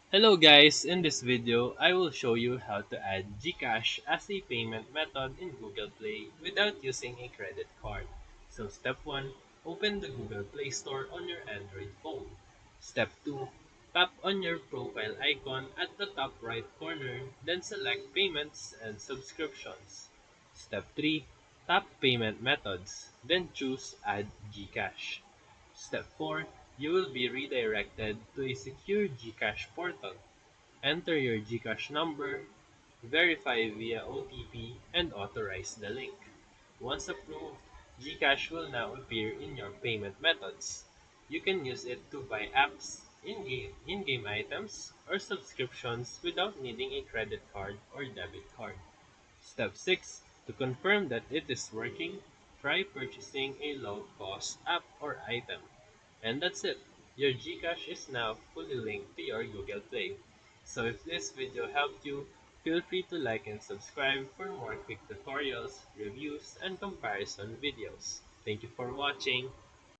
Hello guys, in this video, I will show you how to add GCash as a payment method in Google Play without using a credit card. So step 1, open the Google Play Store on your Android phone. Step 2, tap on your profile icon at the top right corner, then select Payments and Subscriptions. Step 3, tap Payment Methods, then choose Add GCash. Step 4, you will be redirected to a secure GCash portal. Enter your GCash number, verify via OTP, and authorize the link. Once approved, GCash will now appear in your payment methods. You can use it to buy apps, in-game items, or subscriptions without needing a credit card or debit card. Step 6. To confirm that it is working, try purchasing a low-cost app or item. And that's it. Your Gcash is now fully linked to your Google Play. So if this video helped you, feel free to like and subscribe for more quick tutorials, reviews, and comparison videos. Thank you for watching.